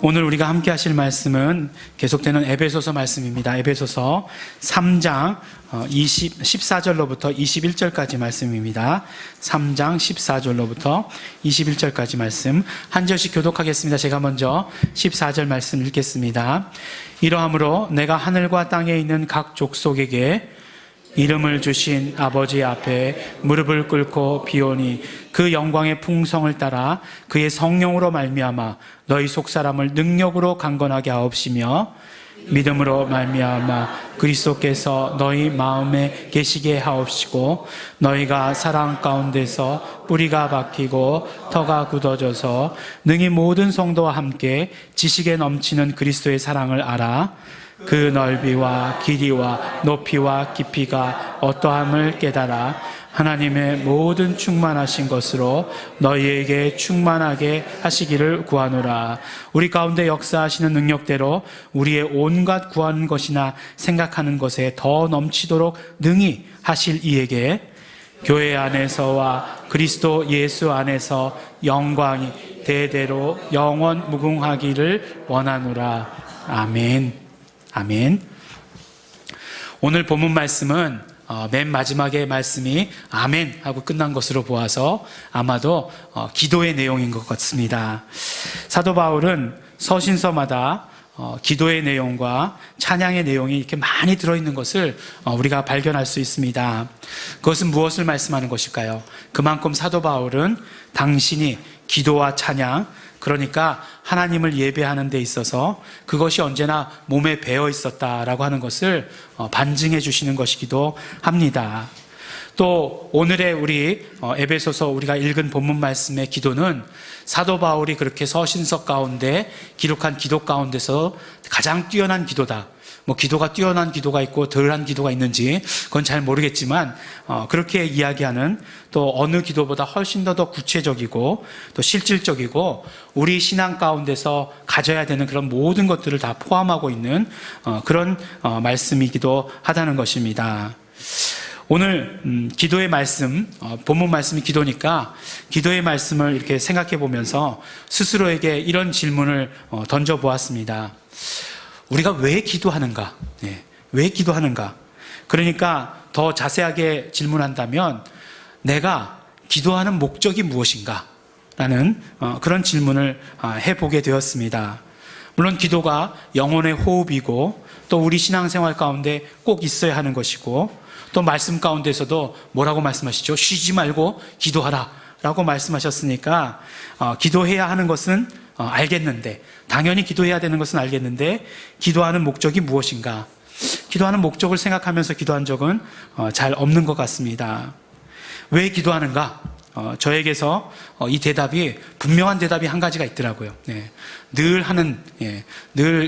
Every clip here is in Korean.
오늘 우리가 함께 하실 말씀은 계속되는 에베소서 말씀입니다. 에베소서 3장 14절로부터 21절까지 말씀입니다. 3장 14절로부터 21절까지 말씀 한 절씩 교독하겠습니다. 제가 먼저 14절 말씀 읽겠습니다. 이러함으로 내가 하늘과 땅에 있는 각 족속에게 이름을 주신 아버지 앞에 무릎을 꿇고 비오니 그 영광의 풍성을 따라 그의 성령으로 말미암아 너희 속사람을 능력으로 강건하게 하옵시며 믿음으로 말미암아 그리스도께서 너희 마음에 계시게 하옵시고 너희가 사랑 가운데서 뿌리가 박히고 터가 굳어져서 능히 모든 성도와 함께 지식에 넘치는 그리스도의 사랑을 알아 그 넓이와 길이와 높이와 깊이가 어떠함을 깨달아 하나님의 모든 충만하신 것으로 너희에게 충만하게 하시기를 구하노라. 우리 가운데 역사하시는 능력대로 우리의 온갖 구하는 것이나 생각하는 것에 더 넘치도록 능히 하실 이에게 교회 안에서와 그리스도 예수 안에서 영광이 대대로 영원 무궁하기를 원하노라. 아멘. 아멘. 오늘 본문 말씀은 맨 마지막에 말씀이 아멘 하고 끝난 것으로 보아서 아마도 기도의 내용인 것 같습니다. 사도 바울은 서신서마다 기도의 내용과 찬양의 내용이 이렇게 많이 들어있는 것을 우리가 발견할 수 있습니다. 그것은 무엇을 말씀하는 것일까요? 그만큼 사도 바울은 당신이 기도와 찬양, 그러니까 하나님을 예배하는 데 있어서 그것이 언제나 몸에 배어 있었다라고 하는 것을 반증해 주시는 것이기도 합니다. 또 오늘의 우리 에베소서 우리가 읽은 본문 말씀의 기도는 사도 바울이 그렇게 서신서 가운데 기록한 기도 가운데서 가장 뛰어난 기도다. 기도가 뛰어난 기도가 있고 덜한 기도가 있는지 그건 잘 모르겠지만 그렇게 이야기하는 또 어느 기도보다 훨씬 더 구체적이고 또 실질적이고 우리 신앙 가운데서 가져야 되는 그런 모든 것들을 다 포함하고 있는 그런 말씀이기도 하다는 것입니다. 오늘 기도의 말씀, 본문 말씀이 기도니까 기도의 말씀을 이렇게 생각해 보면서 스스로에게 이런 질문을 던져보았습니다. 우리가 왜 기도하는가? 왜 기도하는가? 그러니까 더 자세하게 질문한다면 내가 기도하는 목적이 무엇인가? 라는 그런 질문을 해보게 되었습니다. 물론 기도가 영혼의 호흡이고 또 우리 신앙생활 가운데 꼭 있어야 하는 것이고 또 말씀 가운데서도 뭐라고 말씀하시죠? 쉬지 말고 기도하라 라고 말씀하셨으니까 기도해야 하는 것은 알겠는데 당연히 기도해야 되는 것은 알겠는데 기도하는 목적이 무엇인가? 기도하는 목적을 생각하면서 기도한 적은 잘 없는 것 같습니다. 왜 기도하는가? 저에게서 이 대답이 분명한 대답이 한 가지가 있더라고요. 늘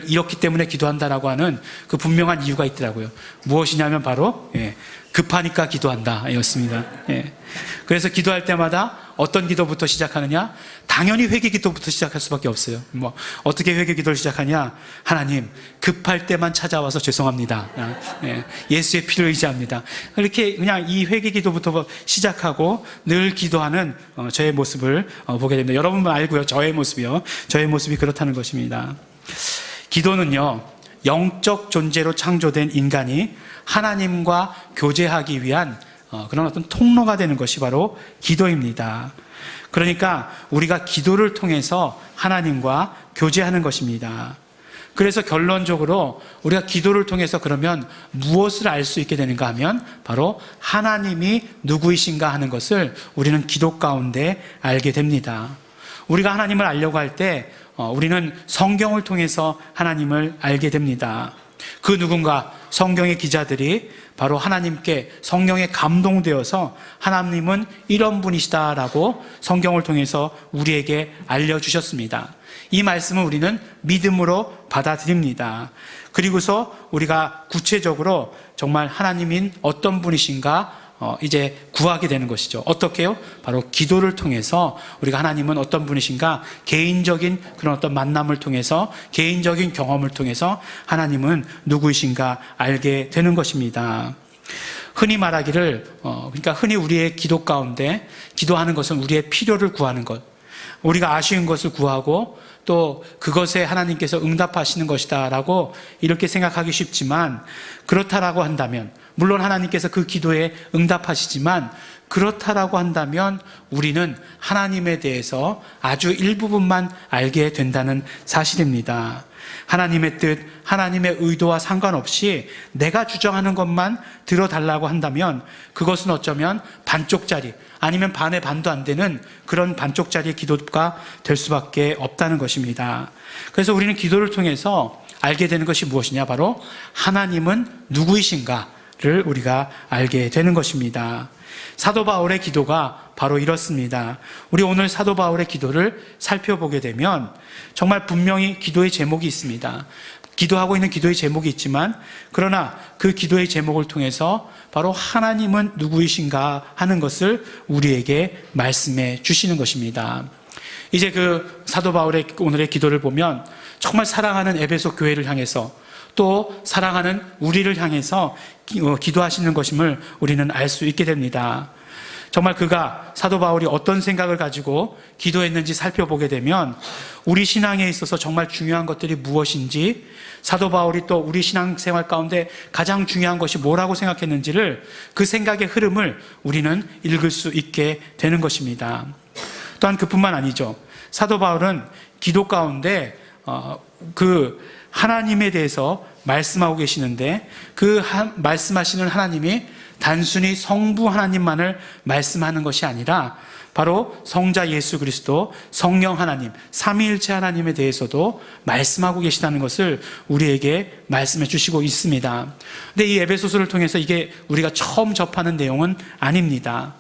이렇기 때문에 기도한다라고 하는 그 분명한 이유가 있더라고요. 무엇이냐면 바로 급하니까 기도한다 였습니다. 그래서 기도할 때마다 어떤 기도부터 시작하느냐? 당연히 회개 기도부터 시작할 수밖에 없어요. 어떻게 회개 기도를 시작하냐? 하나님, 급할 때만 찾아와서 죄송합니다. 예수의 피를 의지합니다. 이렇게 그냥 이 회개 기도부터 시작하고 늘 기도하는 저의 모습을 보게 됩니다. 여러분 알고요. 저의 모습이요. 저의 모습이 그렇다는 것입니다. 기도는요, 영적 존재로 창조된 인간이 하나님과 교제하기 위한 그런 어떤 통로가 되는 것이 바로 기도입니다. 그러니까 우리가 기도를 통해서 하나님과 교제하는 것입니다. 그래서 결론적으로 우리가 기도를 통해서 그러면 무엇을 알 수 있게 되는가 하면 바로 하나님이 누구이신가 하는 것을 우리는 기도 가운데 알게 됩니다. 우리가 하나님을 알려고 할 때 우리는 성경을 통해서 하나님을 알게 됩니다. 그 누군가 성경의 기자들이 바로 하나님께 성령에 감동되어서 하나님은 이런 분이시다라고 성경을 통해서 우리에게 알려주셨습니다. 이 말씀을 우리는 믿음으로 받아들입니다. 그리고서 우리가 구체적으로 정말 하나님인 어떤 분이신가 이제 구하게 되는 것이죠. 어떻게요? 바로 기도를 통해서 우리가 하나님은 어떤 분이신가 개인적인 그런 어떤 만남을 통해서 개인적인 경험을 통해서 하나님은 누구이신가 알게 되는 것입니다. 흔히 말하기를 그러니까 흔히 우리의 기도 가운데 기도하는 것은 우리의 필요를 구하는 것, 우리가 아쉬운 것을 구하고 또 그것에 하나님께서 응답하시는 것이다 라고 이렇게 생각하기 쉽지만, 그렇다라고 한다면, 물론 하나님께서 그 기도에 응답하시지만, 그렇다라고 한다면 우리는 하나님에 대해서 아주 일부분만 알게 된다는 사실입니다. 하나님의 뜻, 하나님의 의도와 상관없이 내가 주장하는 것만 들어달라고 한다면 그것은 어쩌면 반쪽짜리, 아니면 반의 반도 안 되는 그런 반쪽짜리 기도가 될 수밖에 없다는 것입니다. 그래서 우리는 기도를 통해서 알게 되는 것이 무엇이냐? 바로 하나님은 누구이신가를 우리가 알게 되는 것입니다. 사도 바울의 기도가 바로 이렇습니다. 우리 오늘 사도 바울의 기도를 살펴보게 되면 정말 분명히 기도의 제목이 있습니다. 기도하고 있는 기도의 제목이 있지만, 그러나 그 기도의 제목을 통해서 바로 하나님은 누구이신가 하는 것을 우리에게 말씀해 주시는 것입니다. 이제 그 사도 바울의 오늘의 기도를 보면 정말 사랑하는 에베소 교회를 향해서, 또 사랑하는 우리를 향해서 기도하시는 것임을 우리는 알 수 있게 됩니다. 정말 그가, 사도 바울이 어떤 생각을 가지고 기도했는지 살펴보게 되면 우리 신앙에 있어서 정말 중요한 것들이 무엇인지, 사도 바울이 또 우리 신앙생활 가운데 가장 중요한 것이 뭐라고 생각했는지를, 그 생각의 흐름을 우리는 읽을 수 있게 되는 것입니다. 또한 그뿐만 아니죠. 사도 바울은 기도 가운데 그 하나님에 대해서 말씀하고 계시는데, 그 말씀하시는 하나님이 단순히 성부 하나님만을 말씀하는 것이 아니라 바로 성자 예수 그리스도, 성령 하나님, 삼위일체 하나님에 대해서도 말씀하고 계시다는 것을 우리에게 말씀해 주시고 있습니다. 근데 이 에베소서를 통해서 이게 우리가 처음 접하는 내용은 아닙니다.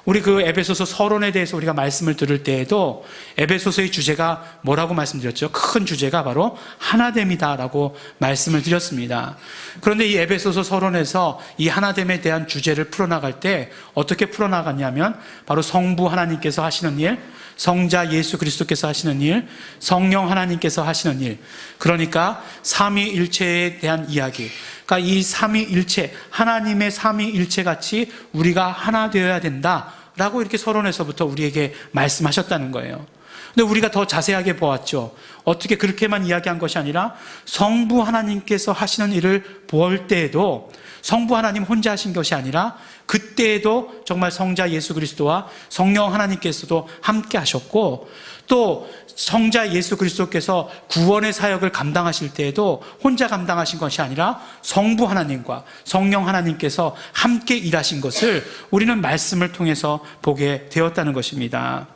우리 그 에베소서 서론에 대해서 우리가 말씀을 들을 때에도 에베소서의 주제가 뭐라고 말씀드렸죠? 큰 주제가 바로 하나됨이다라고 말씀을 드렸습니다. 그런데 이 에베소서 서론에서 이 하나됨에 대한 주제를 풀어나갈 때 어떻게 풀어나갔냐면, 바로 성부 하나님께서 하시는 일, 성자 예수 그리스도께서 하시는 일, 성령 하나님께서 하시는 일, 그러니까 삼위일체에 대한 이야기, 그러니까 이 삼위일체, 하나님의 삼위일체 같이 우리가 하나 되어야 된다라고 이렇게 서론에서부터 우리에게 말씀하셨다는 거예요. 근데 우리가 더 자세하게 보았죠. 어떻게 그렇게만 이야기한 것이 아니라 성부 하나님께서 하시는 일을 볼 때에도 성부 하나님 혼자 하신 것이 아니라 그때에도 정말 성자 예수 그리스도와 성령 하나님께서도 함께 하셨고, 또 성자 예수 그리스도께서 구원의 사역을 감당하실 때에도 혼자 감당하신 것이 아니라 성부 하나님과 성령 하나님께서 함께 일하신 것을 우리는 말씀을 통해서 보게 되었다는 것입니다.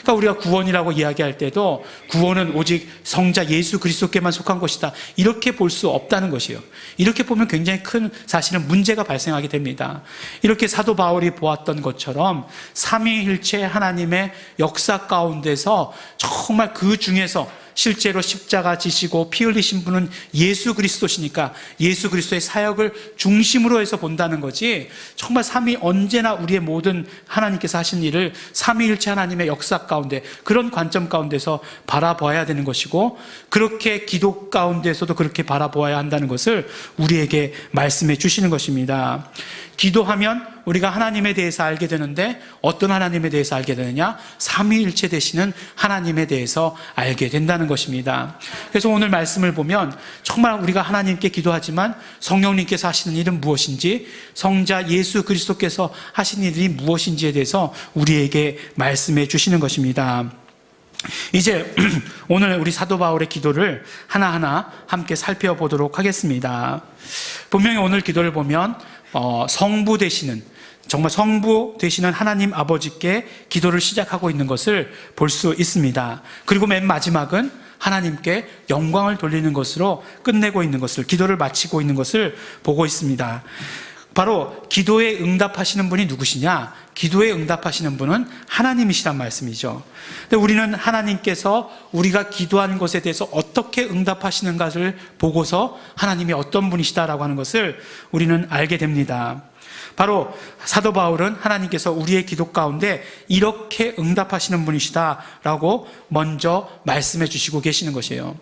그러니까 우리가 구원이라고 이야기할 때도 구원은 오직 성자 예수 그리스도께만 속한 것이다, 이렇게 볼 수 없다는 것이에요. 이렇게 보면 굉장히 큰 사실은 문제가 발생하게 됩니다. 이렇게 사도 바울이 보았던 것처럼 삼위일체 하나님의 역사 가운데서 정말 그 중에서 실제로 십자가 지시고 피 흘리신 분은 예수 그리스도시니까 예수 그리스도의 사역을 중심으로 해서 본다는 거지, 정말 언제나 우리의 모든 하나님께서 하신 일을 삼위일체 하나님의 역사 가운데, 그런 관점 가운데서 바라봐야 되는 것이고, 그렇게 기도 가운데서도 그렇게 바라보아야 한다는 것을 우리에게 말씀해 주시는 것입니다. 기도하면 우리가 하나님에 대해서 알게 되는데, 어떤 하나님에 대해서 알게 되느냐? 삼위일체 되시는 하나님에 대해서 알게 된다는 것입니다. 그래서 오늘 말씀을 보면 정말 우리가 하나님께 기도하지만 성령님께서 하시는 일은 무엇인지, 성자 예수 그리스도께서 하신 일이 무엇인지에 대해서 우리에게 말씀해 주시는 것입니다. 이제 오늘 우리 사도 바울의 기도를 하나하나 함께 살펴보도록 하겠습니다. 분명히 오늘 기도를 보면 성부 되시는, 정말 성부 되시는 하나님 아버지께 기도를 시작하고 있는 것을 볼 수 있습니다. 그리고 맨 마지막은 하나님께 영광을 돌리는 것으로 끝내고 있는 것을, 기도를 마치고 있는 것을 보고 있습니다. 바로 기도에 응답하시는 분이 누구시냐? 기도에 응답하시는 분은 하나님이시란 말씀이죠. 근데 우리는 하나님께서 우리가 기도하는 것에 대해서 어떻게 응답하시는가를 보고서 하나님이 어떤 분이시다라고 하는 것을 우리는 알게 됩니다. 바로 사도 바울은 하나님께서 우리의 기도 가운데 이렇게 응답하시는 분이시다라고 먼저 말씀해 주시고 계시는 것이에요.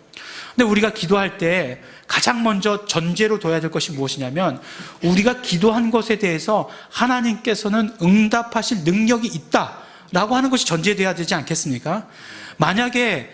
근데 우리가 기도할 때 가장 먼저 전제로 둬야 될 것이 무엇이냐면, 우리가 기도한 것에 대해서 하나님께서는 응답하실 능력이 있다라고 하는 것이 전제되어야 되지 않겠습니까? 만약에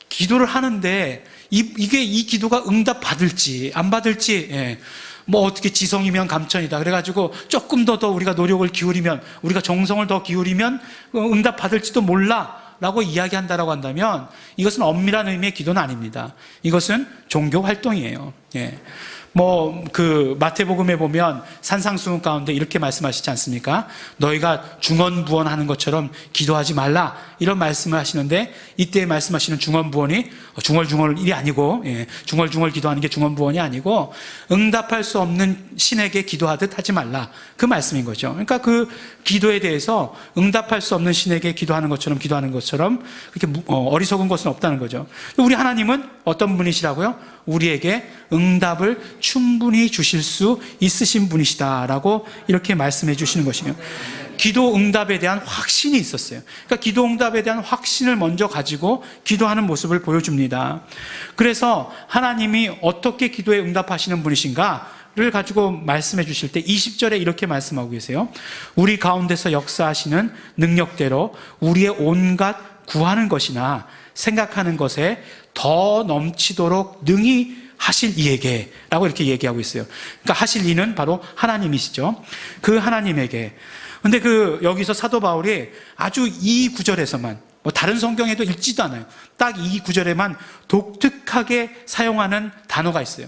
기도를 하는데 이게 이 기도가 응답 받을지 안 받을지, 뭐 어떻게 지성이면 감천이다. 그래가지고 조금 더 우리가 노력을 기울이면, 우리가 정성을 더 기울이면 응답 받을지도 몰라라고 이야기한다라고 한다면 이것은 엄밀한 의미의 기도는 아닙니다. 이것은 종교 활동이에요. 뭐 그 마태복음에 보면 산상수훈 가운데 이렇게 말씀하시지 않습니까? 너희가 중언부언하는 것처럼 기도하지 말라, 이런 말씀을 하시는데, 이때 말씀하시는 중언부언이 중얼중얼이 아니고, 중얼중얼 기도하는 게 중언부언이 아니고 응답할 수 없는 신에게 기도하듯 하지 말라, 그 말씀인 거죠. 그러니까 그 기도에 대해서 응답할 수 없는 신에게 기도하는 것처럼 그렇게 어리석은 것은 없다는 거죠. 우리 하나님은 어떤 분이시라고요? 우리에게 응답을 충분히 주실 수 있으신 분이시다라고 이렇게 말씀해 주시는 것이에요. 기도 응답에 대한 확신이 있었어요. 그러니까 기도 응답에 대한 확신을 먼저 가지고 기도하는 모습을 보여줍니다. 그래서 하나님이 어떻게 기도에 응답하시는 분이신가를 가지고 말씀해 주실 때 20절에 이렇게 말씀하고 계세요. 우리 가운데서 역사하시는 능력대로 우리의 온갖 구하는 것이나 생각하는 것에 더 넘치도록 능히 하실 이에게 라고 이렇게 얘기하고 있어요. 그러니까 하실 이는 바로 하나님이시죠. 그 하나님에게. 근데 여기서 사도 바울이 아주 이 구절에서만, 뭐 다른 성경에도 읽지도 않아요. 딱 이 구절에만 독특하게 사용하는 단어가 있어요.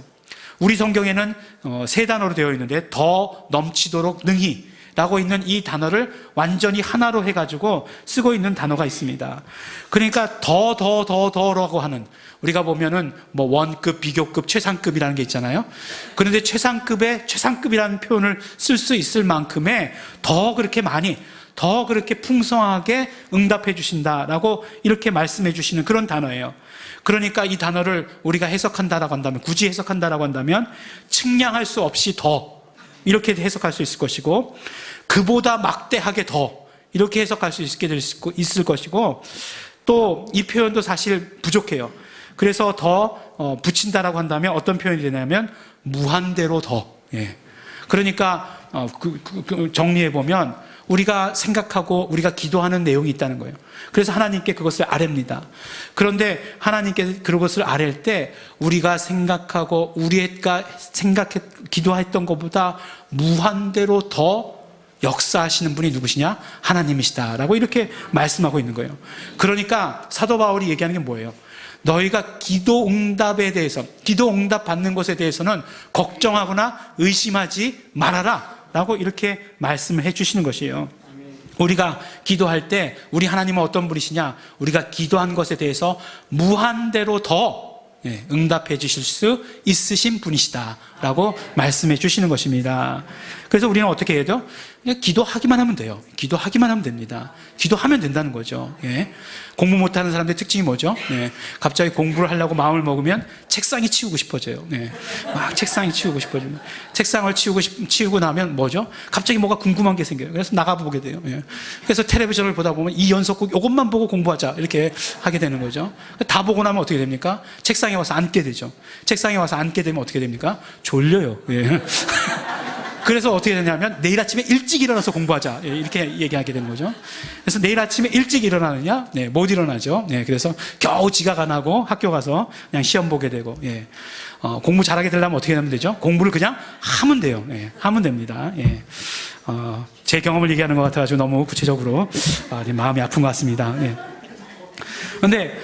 우리 성경에는 3단어로 되어 있는데 더 넘치도록 능히 라고 있는 이 단어를 완전히 하나로 해가지고 쓰고 있는 단어가 있습니다. 그러니까 더라고 하는, 우리가 보면은 뭐 원급, 비교급, 최상급이라는 게 있잖아요. 그런데 최상급이라는 표현을 쓸 수 있을 만큼의 더 그렇게 많이, 더 그렇게 풍성하게 응답해 주신다라고 이렇게 말씀해 주시는 그런 단어예요. 그러니까 이 단어를 우리가 해석한다라고 한다면, 굳이 해석한다라고 한다면 측량할 수 없이 더, 이렇게 해석할 수 있을 것이고, 그보다 막대하게 더, 이렇게 해석할 수 있을 것이고, 또 이 표현도 사실 부족해요. 그래서 더 붙인다라고 한다면 어떤 표현이 되냐면 무한대로 더. 그러니까 정리해 보면 우리가 생각하고 우리가 기도하는 내용이 있다는 거예요. 그래서 하나님께 그것을 아뢰입니다. 그런데 하나님께 그것을 아뢰일 때 우리가 생각하고 우리가 기도했던 것보다 무한대로 더 역사하시는 분이 누구시냐? 하나님이시다라고 이렇게 말씀하고 있는 거예요. 그러니까 사도 바울이 얘기하는 게 뭐예요? 너희가 기도 응답에 대해서, 기도 응답 받는 것에 대해서는 걱정하거나 의심하지 말아라 라고 이렇게 말씀을 해주시는 것이에요. 우리가 기도할 때 우리 하나님은 어떤 분이시냐? 우리가 기도한 것에 대해서 무한대로 더 응답해 주실 수 있으신 분이시다라고 말씀해 주시는 것입니다. 그래서 우리는 어떻게 해야 돼요? 그냥 기도하기만 하면 돼요. 기도하기만 하면 됩니다. 기도하면 된다는 거죠. 공부 못하는 사람들의 특징이 뭐죠? 갑자기 공부를 하려고 마음을 먹으면 책상이 치우고 싶어져요. 막 책상이 치우고 싶어져요. 책상을 치우고 나면 뭐죠? 갑자기 뭐가 궁금한 게 생겨요. 그래서 나가보게 돼요. 그래서 텔레비전을 보다 보면 이 연속극 이것만 보고 공부하자 이렇게 하게 되는 거죠. 다 보고 나면 어떻게 됩니까? 책상에 와서 앉게 되죠. 책상에 와서 앉게 되면 어떻게 됩니까? 졸려요. 그래서 어떻게 되냐면 내일 아침에 일찍 일어나서 공부하자 이렇게 얘기하게 되는 거죠. 그래서 내일 아침에 일찍 일어나느냐? 못 일어나죠. 그래서 겨우 지각 안 하고 학교 가서 그냥 시험 보게 되고, 공부 잘하게 되려면 어떻게 하면 되죠? 공부를 그냥 하면 돼요. 하면 됩니다. 제 경험을 얘기하는 것 같아가지고 너무 구체적으로 마음이 아픈 것 같습니다. 그런데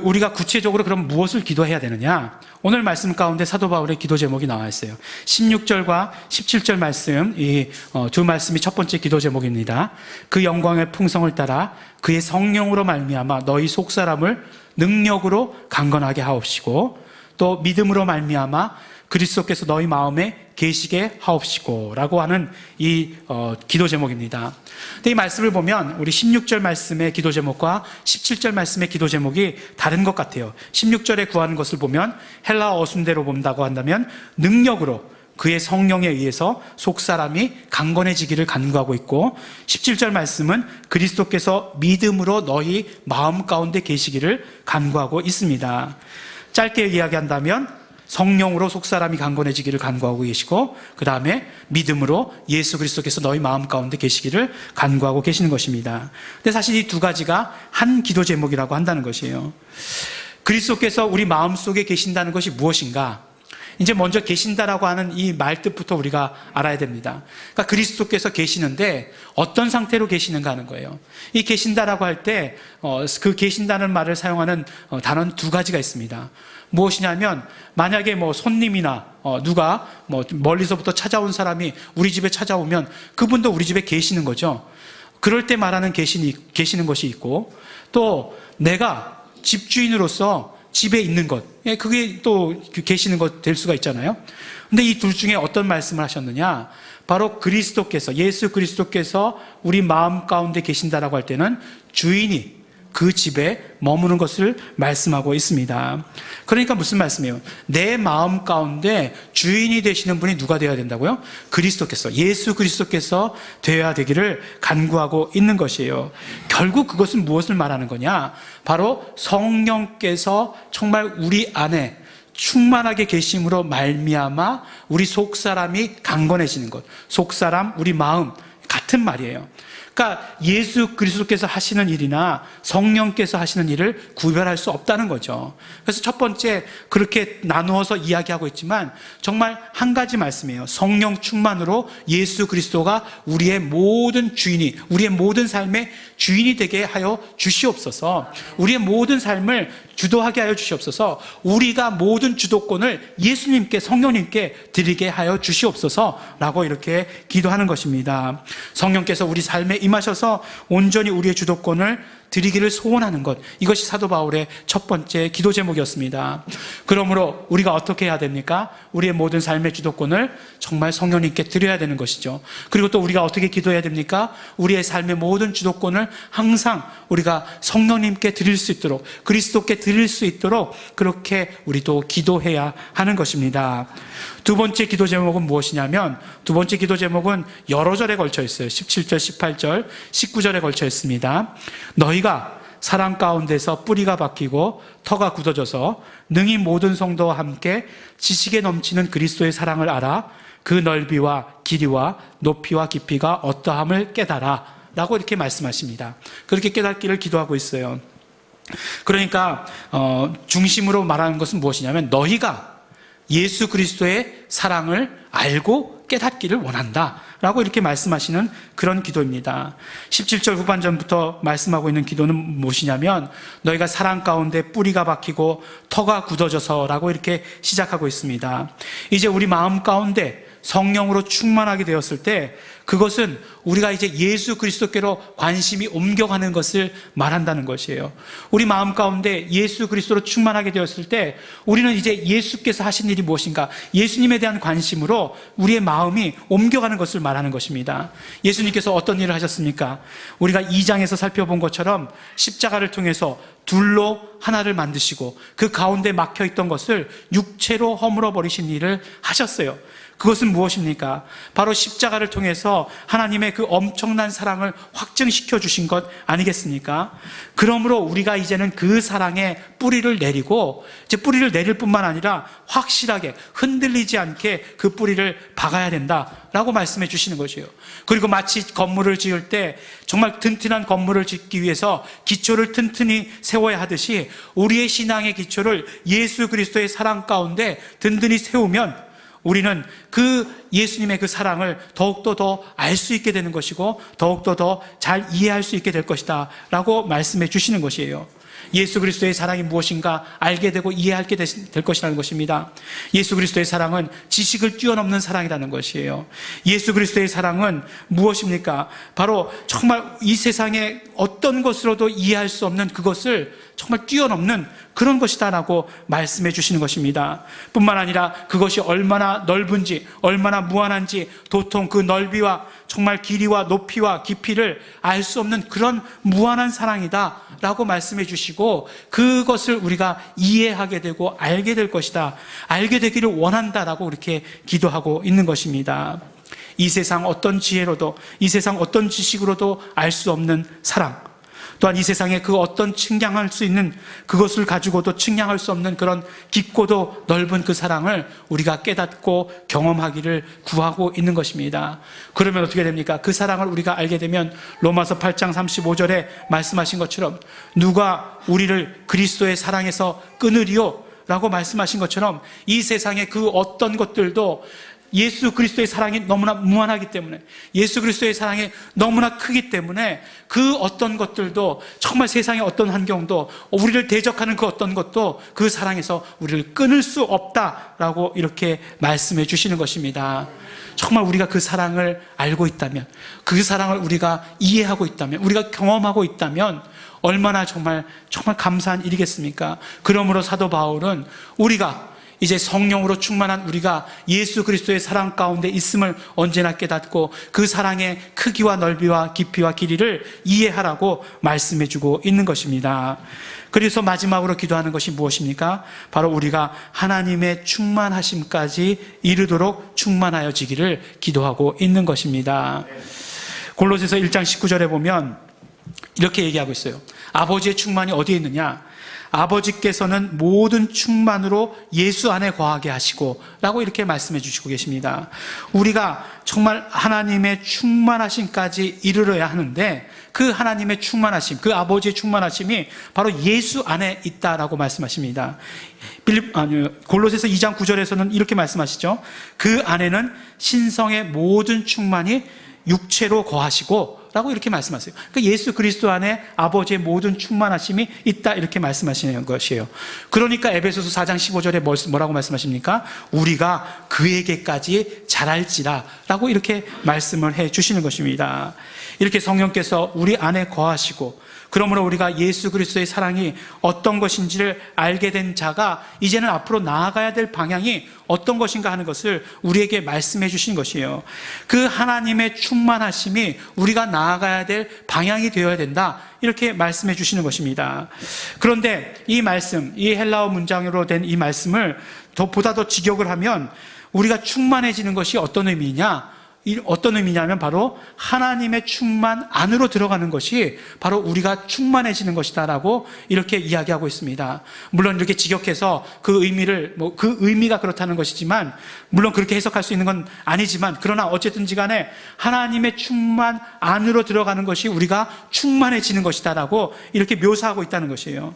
우리가 구체적으로 그럼 무엇을 기도해야 되느냐? 오늘 말씀 가운데 사도 바울의 기도 제목이 나와 있어요. 16절과 17절 말씀, 이 두 말씀이 첫 번째 기도 제목입니다. 그 영광의 풍성을 따라 그의 성령으로 말미암아 너희 속사람을 능력으로 강건하게 하옵시고, 또 믿음으로 말미암아 그리스도께서 너희 마음에 계시게 하옵시고 라고 하는 이 기도 제목입니다. 근데 이 말씀을 보면 우리 16절 말씀의 기도 제목과 17절 말씀의 기도 제목이 다른 것 같아요. 16절에 구하는 것을 보면 헬라어 어순대로 본다고 한다면 능력으로 그의 성령에 의해서 속사람이 강건해지기를 간구하고 있고, 17절 말씀은 그리스도께서 믿음으로 너희 마음 가운데 계시기를 간구하고 있습니다. 짧게 이야기한다면 성령으로 속사람이 강건해지기를 간구하고 계시고, 그 다음에 믿음으로 예수 그리스도께서 너희 마음 가운데 계시기를 간구하고 계시는 것입니다. 근데 사실 이 두 가지가 한 기도 제목이라고 한다는 것이에요. 그리스도께서 우리 마음속에 계신다는 것이 무엇인가? 이제 먼저 계신다라고 하는 이 말뜻부터 우리가 알아야 됩니다. 그러니까 그리스도께서 계시는데 어떤 상태로 계시는가 하는 거예요. 이 계신다라고 할 때 그 계신다는 말을 사용하는 단어는 두 가지가 있습니다. 무엇이냐면 만약에 손님이나 누가 멀리서부터 찾아온 사람이 우리 집에 찾아오면 그분도 우리 집에 계시는 거죠. 그럴 때 말하는 계시는 것이 있고, 또 내가 집주인으로서 집에 있는 것, 그게 또 계시는 것 될 수가 있잖아요. 근데 이 둘 중에 어떤 말씀을 하셨느냐? 바로 그리스도께서, 예수 그리스도께서 우리 마음 가운데 계신다라고 할 때는 주인이 그 집에 머무는 것을 말씀하고 있습니다. 그러니까 무슨 말씀이에요? 내 마음 가운데 주인이 되시는 분이 누가 되어야 된다고요? 그리스도께서, 예수 그리스도께서 되어야 되기를 간구하고 있는 것이에요. 결국 그것은 무엇을 말하는 거냐? 바로 성령께서 정말 우리 안에 충만하게 계심으로 말미암아 우리 속사람이 강건해지는 것, 속사람, 우리 마음 같은 말이에요. 그러니까 예수 그리스도께서 하시는 일이나 성령께서 하시는 일을 구별할 수 없다는 거죠. 그래서 첫 번째 그렇게 나누어서 이야기하고 있지만 정말 한 가지 말씀이에요. 성령 충만으로 예수 그리스도가 우리의 모든 주인이, 우리의 모든 삶의 주인이 되게 하여 주시옵소서. 우리의 모든 삶을 주도하게 하여 주시옵소서. 우리가 모든 주도권을 예수님께, 성령님께 드리게 하여 주시옵소서라고 이렇게 기도하는 것입니다. 성령께서 우리 삶에 임하셔서 온전히 우리의 주도권을 드리기를 소원하는 것, 이것이 사도 바울의 첫 번째 기도 제목이었습니다. 그러므로 우리가 어떻게 해야 됩니까? 우리의 모든 삶의 주도권을 정말 성령님께 드려야 되는 것이죠. 그리고 또 우리가 어떻게 기도해야 됩니까? 우리의 삶의 모든 주도권을 항상 우리가 성령님께 드릴 수 있도록, 그리스도께 드릴 수 있도록 그렇게 우리도 기도해야 하는 것입니다. 두 번째 기도 제목은 무엇이냐면, 두 번째 기도 제목은 여러 절에 걸쳐 있어요. 17절, 18절, 19절에 걸쳐 있습니다. 너희가 사랑 가운데서 뿌리가 박히고 터가 굳어져서 능히 모든 성도와 함께 지식에 넘치는 그리스도의 사랑을 알아 그 넓이와 길이와 높이와 깊이가 어떠함을 깨달아 라고 이렇게 말씀하십니다. 그렇게 깨닫기를 기도하고 있어요. 그러니까 중심으로 말하는 것은 무엇이냐면 너희가 예수 그리스도의 사랑을 알고 깨닫기를 원한다 라고 이렇게 말씀하시는 그런 기도입니다. 17절 후반전부터 말씀하고 있는 기도는 무엇이냐면 너희가 사랑 가운데 뿌리가 박히고 터가 굳어져서 라고 이렇게 시작하고 있습니다. 이제 우리 마음 가운데 성령으로 충만하게 되었을 때 그것은 우리가 이제 예수 그리스도께로 관심이 옮겨가는 것을 말한다는 것이에요. 우리 마음 가운데 예수 그리스도로 충만하게 되었을 때 우리는 이제 예수께서 하신 일이 무엇인가, 예수님에 대한 관심으로 우리의 마음이 옮겨가는 것을 말하는 것입니다. 예수님께서 어떤 일을 하셨습니까? 우리가 2장에서 살펴본 것처럼 십자가를 통해서 둘로 하나를 만드시고 그 가운데 막혀있던 것을 육체로 허물어 버리신 일을 하셨어요. 그것은 무엇입니까? 바로 십자가를 통해서 하나님의 그 엄청난 사랑을 확증시켜 주신 것 아니겠습니까? 그러므로 우리가 이제는 그 사랑에 뿌리를 내리고, 이제 뿌리를 내릴 뿐만 아니라 확실하게 흔들리지 않게 그 뿌리를 박아야 된다라고 말씀해 주시는 것이에요. 그리고 마치 건물을 지을 때 정말 튼튼한 건물을 짓기 위해서 기초를 튼튼히 세워야 하듯이 우리의 신앙의 기초를 예수 그리스도의 사랑 가운데 든든히 세우면 우리는 그 예수님의 그 사랑을 더욱더 더 알 수 있게 되는 것이고 더욱더 더 잘 이해할 수 있게 될 것이다 라고 말씀해 주시는 것이에요. 예수 그리스도의 사랑이 무엇인가 알게 되고 이해하게 될 것이라는 것입니다. 예수 그리스도의 사랑은 지식을 뛰어넘는 사랑이라는 것이에요. 예수 그리스도의 사랑은 무엇입니까? 바로 정말 이 세상의 어떤 것으로도 이해할 수 없는 그것을 정말 뛰어넘는 그런 것이다라고 말씀해 주시는 것입니다. 뿐만 아니라 그것이 얼마나 넓은지, 얼마나 무한한지, 도통 그 넓이와 정말 길이와 높이와 깊이를 알 수 없는 그런 무한한 사랑이다 라고 말씀해 주시고 그것을 우리가 이해하게 되고 알게 될 것이다, 알게 되기를 원한다라고 이렇게 기도하고 있는 것입니다. 이 세상 어떤 지혜로도, 이 세상 어떤 지식으로도 알 수 없는 사랑, 또한 이 세상에 그 어떤 측량할 수 있는 그것을 가지고도 측량할 수 없는 그런 깊고도 넓은 그 사랑을 우리가 깨닫고 경험하기를 구하고 있는 것입니다. 그러면 어떻게 됩니까? 그 사랑을 우리가 알게 되면 로마서 8장 35절에 말씀하신 것처럼 누가 우리를 그리스도의 사랑에서 끊으리요? 라고 말씀하신 것처럼 이 세상의 그 어떤 것들도 예수 그리스도의 사랑이 너무나 무한하기 때문에, 예수 그리스도의 사랑이 너무나 크기 때문에 그 어떤 것들도, 정말 세상의 어떤 환경도, 우리를 대적하는 그 어떤 것도 그 사랑에서 우리를 끊을 수 없다라고 이렇게 말씀해 주시는 것입니다. 정말 우리가 그 사랑을 알고 있다면, 그 사랑을 우리가 이해하고 있다면, 우리가 경험하고 있다면 얼마나 정말 감사한 일이겠습니까? 그러므로 사도 바울은 우리가 이제 성령으로 충만한 우리가 예수 그리스도의 사랑 가운데 있음을 언제나 깨닫고 그 사랑의 크기와 넓이와 깊이와 길이를 이해하라고 말씀해 주고 있는 것입니다. 그래서 마지막으로 기도하는 것이 무엇입니까? 바로 우리가 하나님의 충만하심까지 이르도록 충만하여지기를 기도하고 있는 것입니다. 골로새서 1장 19절에 보면 이렇게 얘기하고 있어요. 아버지의 충만이 어디에 있느냐? 아버지께서는 모든 충만으로 예수 안에 거하게 하시고 라고 이렇게 말씀해 주시고 계십니다. 우리가 정말 하나님의 충만하심까지 이르러야 하는데 그 하나님의 충만하심, 그 아버지의 충만하심이 바로 예수 안에 있다라고 말씀하십니다. 골로새서 2장 9절에서는 이렇게 말씀하시죠. 그 안에는 신성의 모든 충만이 육체로 거하시고 라고 이렇게 말씀하세요. 그러니까 예수 그리스도 안에 아버지의 모든 충만하심이 있다 이렇게 말씀하시는 것이에요. 그러니까 에베소서 4장 15절에 뭐라고 말씀하십니까? 우리가 그에게까지 잘할지라 라고 이렇게 말씀을 해 주시는 것입니다. 이렇게 성령께서 우리 안에 거하시고, 그러므로 우리가 예수 그리스도의 사랑이 어떤 것인지를 알게 된 자가 이제는 앞으로 나아가야 될 방향이 어떤 것인가 하는 것을 우리에게 말씀해 주신 것이에요. 그 하나님의 충만하심이 우리가 나아가야 될 방향이 되어야 된다 이렇게 말씀해 주시는 것입니다. 그런데 이 말씀, 이 헬라어 문장으로 된 이 말씀을 보다 더 직역을 하면 우리가 충만해지는 것이 어떤 의미냐? 어떤 의미냐면 바로 하나님의 충만 안으로 들어가는 것이 바로 우리가 충만해지는 것이다 라고 이렇게 이야기하고 있습니다. 물론 이렇게 직역해서 그 의미를 그 의미가 그렇다는 것이지만, 물론 그렇게 해석할 수 있는 건 아니지만, 그러나 어쨌든지 간에 하나님의 충만 안으로 들어가는 것이 우리가 충만해지는 것이다 라고 이렇게 묘사하고 있다는 것이에요.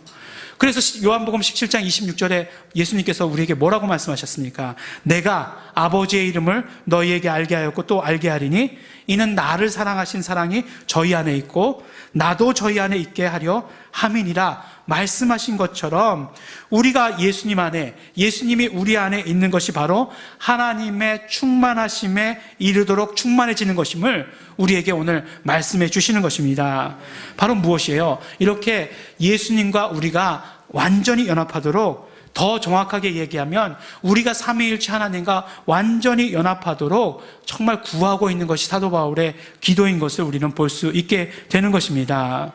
그래서 요한복음 17장 26절에 예수님께서 우리에게 뭐라고 말씀하셨습니까? 내가 아버지의 이름을 너희에게 알게 하였고 또 알게 하리니 이는 나를 사랑하신 사랑이 저희 안에 있고 나도 저희 안에 있게 하려 함이니라 말씀하신 것처럼, 우리가 예수님 안에, 예수님이 우리 안에 있는 것이 바로 하나님의 충만하심에 이르도록 충만해지는 것임을 우리에게 오늘 말씀해 주시는 것입니다. 바로 무엇이에요? 이렇게 예수님과 우리가 완전히 연합하도록, 더 정확하게 얘기하면 우리가 삼위일체 하나님과 완전히 연합하도록 정말 구하고 있는 것이 사도 바울의 기도인 것을 우리는 볼 수 있게 되는 것입니다.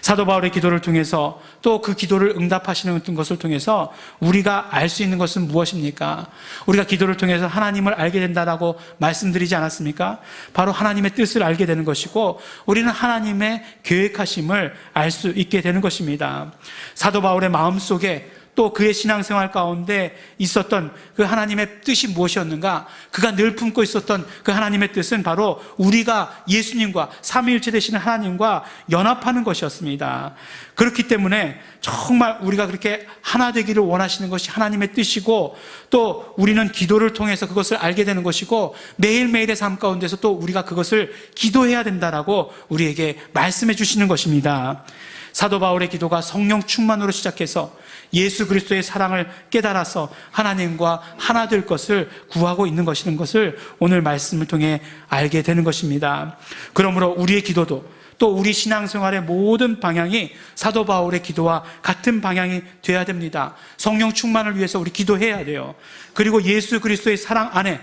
사도 바울의 기도를 통해서, 또 그 기도를 응답하시는 것을 통해서 우리가 알 수 있는 것은 무엇입니까? 우리가 기도를 통해서 하나님을 알게 된다라고 말씀드리지 않았습니까? 바로 하나님의 뜻을 알게 되는 것이고, 우리는 하나님의 계획하심을 알 수 있게 되는 것입니다. 사도 바울의 마음속에, 또 그의 신앙생활 가운데 있었던 그 하나님의 뜻이 무엇이었는가? 그가 늘 품고 있었던 그 하나님의 뜻은 바로 우리가 예수님과 삼위일체 되시는 하나님과 연합하는 것이었습니다. 그렇기 때문에 정말 우리가 그렇게 하나 되기를 원하시는 것이 하나님의 뜻이고, 또 우리는 기도를 통해서 그것을 알게 되는 것이고, 매일매일의 삶 가운데서 또 우리가 그것을 기도해야 된다라고 우리에게 말씀해 주시는 것입니다. 사도 바울의 기도가 성령 충만으로 시작해서 예수 그리스도의 사랑을 깨달아서 하나님과 하나 될 것을 구하고 있는 것이라는 것을 오늘 말씀을 통해 알게 되는 것입니다. 그러므로 우리의 기도도, 또 우리 신앙생활의 모든 방향이 사도 바울의 기도와 같은 방향이 되어야 됩니다. 성령 충만을 위해서 우리 기도해야 돼요. 그리고 예수 그리스도의 사랑 안에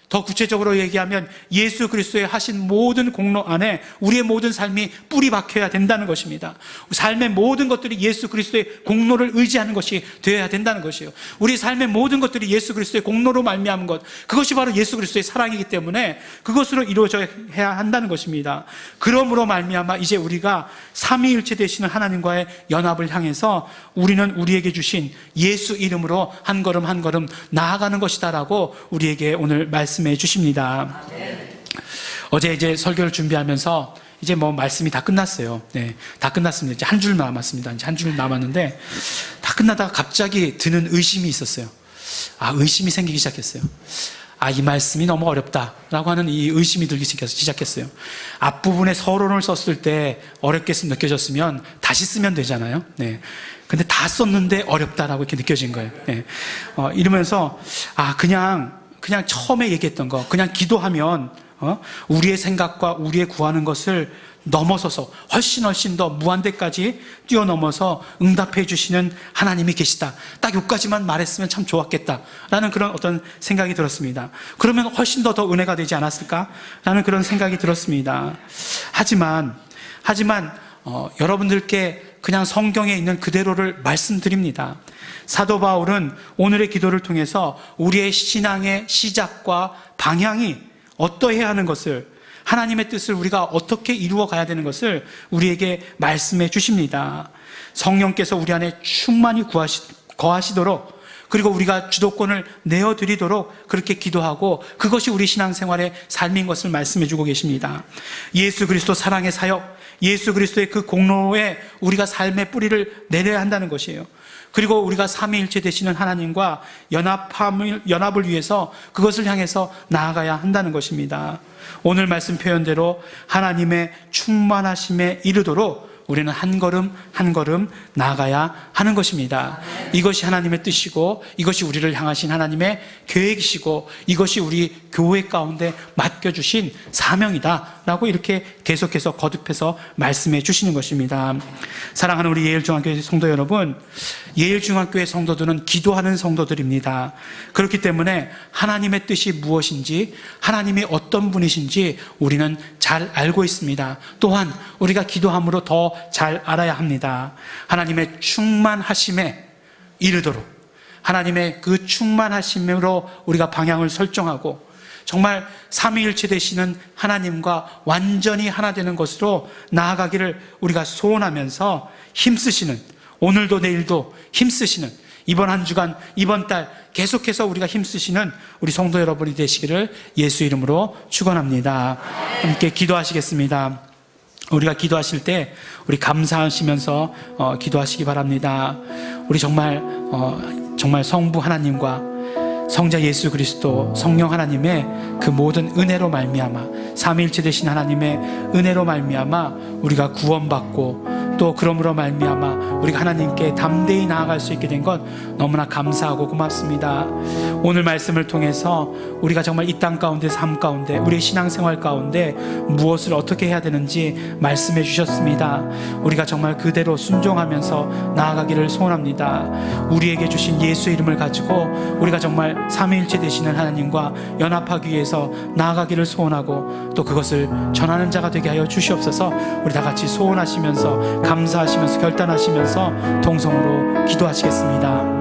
더 구체적으로 얘기하면 예수 그리스도의 하신 모든 공로 안에 우리의 모든 삶이 뿌리 박혀야 된다는 것입니다. 삶의 모든 것들이 예수 그리스도의 공로를 의지하는 것이 되어야 된다는 것이에요. 우리 삶의 모든 것들이 예수 그리스도의 공로로 말미암은 것, 그것이 바로 예수 그리스도의 사랑이기 때문에 그것으로 이루어져야 한다는 것입니다. 그러므로 말미암아 이제 우리가 삼위일체 되시는 하나님과의 연합을 향해서 우리는 우리에게 주신 예수 이름으로 한 걸음 한 걸음 나아가는 것이다라고 우리에게 오늘 말씀해 주십니다. 어제 이제 설교를 준비하면서 이제 뭐 말씀이 다 끝났어요. 네, 다 끝났습니다. 이제 한 줄 남았습니다. 이제 한 줄 남았는데 다 끝나다가 갑자기 드는 의심이 있었어요. 의심이 생기기 시작했어요. 이 말씀이 너무 어렵다라고 하는 이 의심이 들기 시작했어요. 앞부분에 서론을 썼을 때 어렵게 느껴졌으면 다시 쓰면 되잖아요. 네. 근데 다 썼는데 어렵다라고 이렇게 느껴진 거예요. 네. 이러면서 그냥 처음에 얘기했던 거, 그냥 기도하면 우리의 생각과 우리의 구하는 것을 넘어서서 훨씬 더 무한대까지 뛰어넘어서 응답해 주시는 하나님이 계시다. 딱 여기까지만 말했으면 참 좋았겠다라는 그런 어떤 생각이 들었습니다. 그러면 훨씬 더 은혜가 되지 않았을까라는 그런 생각이 들었습니다. 하지만 여러분들께 그냥 성경에 있는 그대로를 말씀드립니다. 사도 바울은 오늘의 기도를 통해서 우리의 신앙의 시작과 방향이 어떠해야 하는 것을, 하나님의 뜻을 우리가 어떻게 이루어 가야 되는 것을 우리에게 말씀해 주십니다. 성령께서 우리 안에 충만히 거하시도록, 그리고 우리가 주도권을 내어드리도록 그렇게 기도하고, 그것이 우리 신앙생활의 삶인 것을 말씀해 주고 계십니다. 예수 그리스도 사랑의 사역, 예수 그리스도의 그 공로에 우리가 삶의 뿌리를 내려야 한다는 것이에요. 그리고 우리가 삼위일체 되시는 하나님과 연합을 위해서 그것을 향해서 나아가야 한다는 것입니다. 오늘 말씀 표현대로 하나님의 충만하심에 이르도록 우리는 한 걸음 한 걸음 나아가야 하는 것입니다. 이것이 하나님의 뜻이고, 이것이 우리를 향하신 하나님의 계획이시고, 이것이 우리 교회 가운데 맡겨주신 사명이다라고 이렇게 계속해서 거듭해서 말씀해 주시는 것입니다. 사랑하는 우리 예일중앙교회 성도 여러분, 예일중앙교회 성도들은 기도하는 성도들입니다. 그렇기 때문에 하나님의 뜻이 무엇인지, 하나님이 어떤 분이신지 우리는 잘 알고 있습니다. 또한 우리가 기도함으로 더 잘 알아야 합니다. 하나님의 충만하심에 이르도록, 하나님의 그 충만하심으로 우리가 방향을 설정하고, 정말 삼위일체 되시는 하나님과 완전히 하나 되는 것으로 나아가기를 우리가 소원하면서 힘쓰시는, 오늘도 내일도 힘쓰시는, 이번 한 주간, 이번 달 계속해서 우리가 힘쓰시는 우리 성도 여러분이 되시기를 예수 이름으로 축원합니다. 함께 기도하시겠습니다. 우리가 기도하실 때 우리 감사하시면서 기도하시기 바랍니다. 우리 정말 성부 하나님과 성자 예수 그리스도 성령 하나님의 그 모든 은혜로 말미암아, 삼위일체 되신 하나님의 은혜로 말미암아 우리가 구원받고, 또 그러므로 말미암아 우리가 하나님께 담대히 나아갈 수 있게 된 것 너무나 감사하고 고맙습니다. 오늘 말씀을 통해서 우리가 정말 이 땅 가운데, 삶 가운데, 우리의 신앙생활 가운데 무엇을 어떻게 해야 되는지 말씀해 주셨습니다. 우리가 정말 그대로 순종하면서 나아가기를 소원합니다. 우리에게 주신 예수 이름을 가지고 우리가 정말 삼위일체 되시는 하나님과 연합하기 위해서 나아가기를 소원하고, 또 그것을 전하는 자가 되게 하여 주시옵소서. 우리 다 같이 소원하시면서, 감사하시면서, 결단하시면서 동성으로 기도하시겠습니다.